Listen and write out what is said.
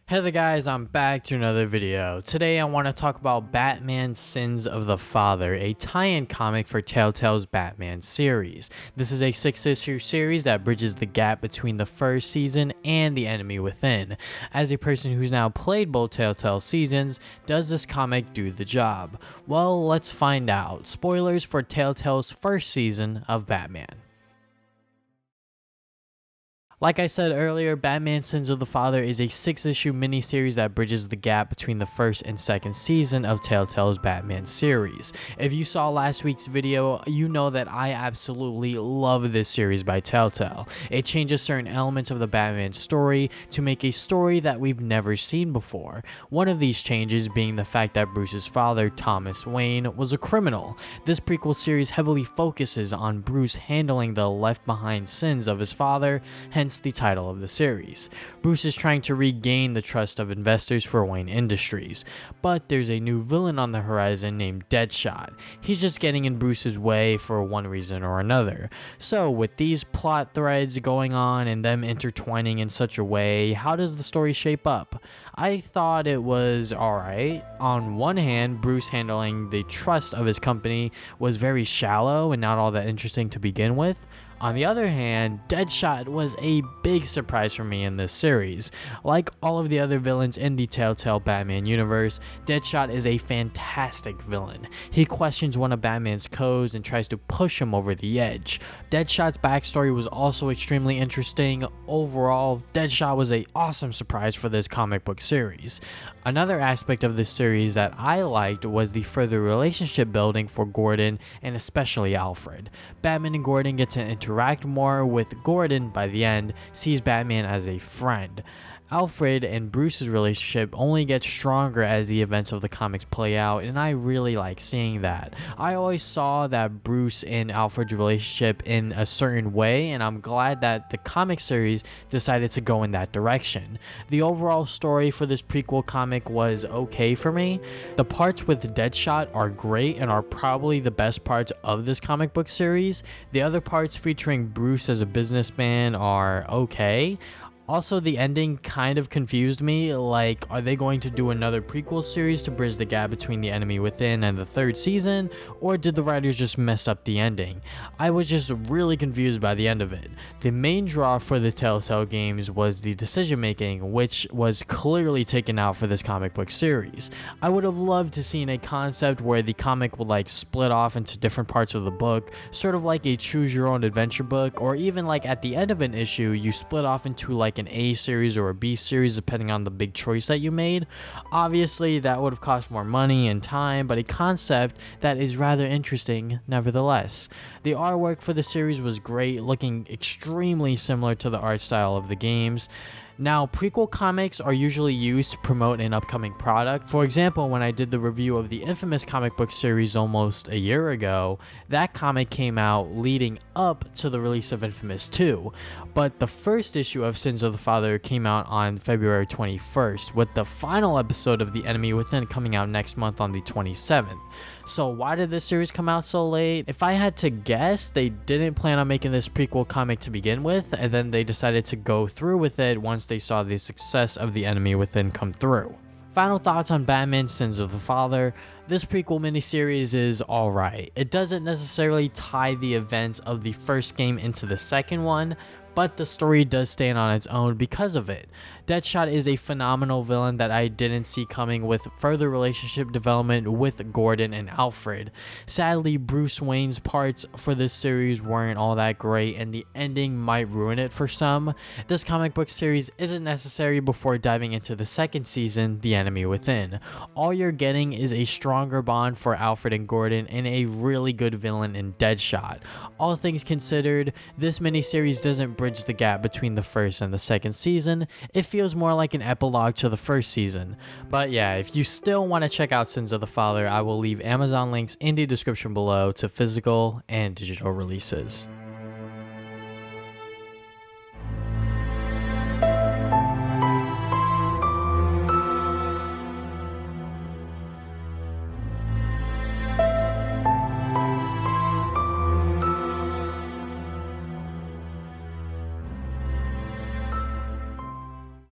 Hey there guys, I'm back to another video. Today I want to talk about Batman Sins of the Father, a tie-in comic for Telltale's Batman series. This is a 6-issue series that bridges the gap between the first season and The Enemy Within. As a person who's now played both Telltale seasons, does this comic do the job? Well, let's find out. Spoilers for Telltale's first season of Batman. Like I said earlier, Batman Sins of the Father is a 6-issue miniseries that bridges the gap between the first and second season of Telltale's Batman series. If you saw last week's video, you know that I absolutely love this series by Telltale. It changes certain elements of the Batman story to make a story that we've never seen before. One of these changes being the fact that Bruce's father, Thomas Wayne, was a criminal. This prequel series heavily focuses on Bruce handling the left-behind sins of his father, hence the title of the series. Bruce is trying to regain the trust of investors for Wayne Industries, but there's a new villain on the horizon named Deadshot. He's just getting in Bruce's way for one reason or another. So with these plot threads going on and them intertwining in such a way, how does the story shape up? I thought it was alright. On one hand, Bruce handling the trust of his company was very shallow and not all that interesting to begin with. On the other hand, Deadshot was a big surprise for me in this series. Like all of the other villains in the Telltale Batman universe, Deadshot is a fantastic villain. He questions one of Batman's codes and tries to push him over the edge. Deadshot's backstory was also extremely interesting. Overall, Deadshot was an awesome surprise for this comic book series. Another aspect of this series that I liked was the further relationship building for Gordon and especially Alfred. Batman and Gordon get to interact more, with Gordon, by the end, sees Batman as a friend. Alfred and Bruce's relationship only gets stronger as the events of the comics play out, and I really like seeing that. I always saw that Bruce and Alfred's relationship in a certain way, and I'm glad that the comic series decided to go in that direction. The overall story for this prequel comic was okay for me. The parts with Deadshot are great and are probably the best parts of this comic book series. The other parts featuring Bruce as a businessman are okay. Also, the ending kind of confused me. Like, are they going to do another prequel series to bridge the gap between The Enemy Within and the third season, or did the writers just mess up the ending? I was just really confused by the end of it. The main draw for the Telltale Games was the decision making, which was clearly taken out for this comic book series. I would have loved to seen a concept where the comic would like split off into different parts of the book, sort of like a choose your own adventure book, or even like at the end of an issue you split off into like an A series or a B series depending on the big choice that you made. Obviously that would have cost more money and time, but a concept that is rather interesting nevertheless. The artwork for the series was great, looking extremely similar to the art style of the games. Now, prequel comics are usually used to promote an upcoming product. For example, when I did the review of the Infamous comic book series almost a year ago, that comic came out leading up to the release of Infamous 2. But the first issue of Sins of the Father came out on February 21st, with the final episode of The Enemy Within coming out next month on the 27th. So why did this series come out so late? If I had to guess, they didn't plan on making this prequel comic to begin with, and then they decided to go through with it once they saw the success of The Enemy Within come through. Final thoughts on Batman Sins of the Father. This prequel miniseries is alright. It doesn't necessarily tie the events of the first game into the second one, but the story does stand on its own because of it. Deadshot is a phenomenal villain that I didn't see coming, with further relationship development with Gordon and Alfred. Sadly, Bruce Wayne's parts for this series weren't all that great, and the ending might ruin it for some. This comic book series isn't necessary before diving into the second season, The Enemy Within. All you're getting is a stronger bond for Alfred and Gordon and a really good villain in Deadshot. All things considered, this miniseries doesn't bridge the gap between the first and the second season. It feels more like an epilogue to the first season. But yeah, if you still want to check out Sins of the Father, I will leave Amazon links in the description below to physical and digital releases.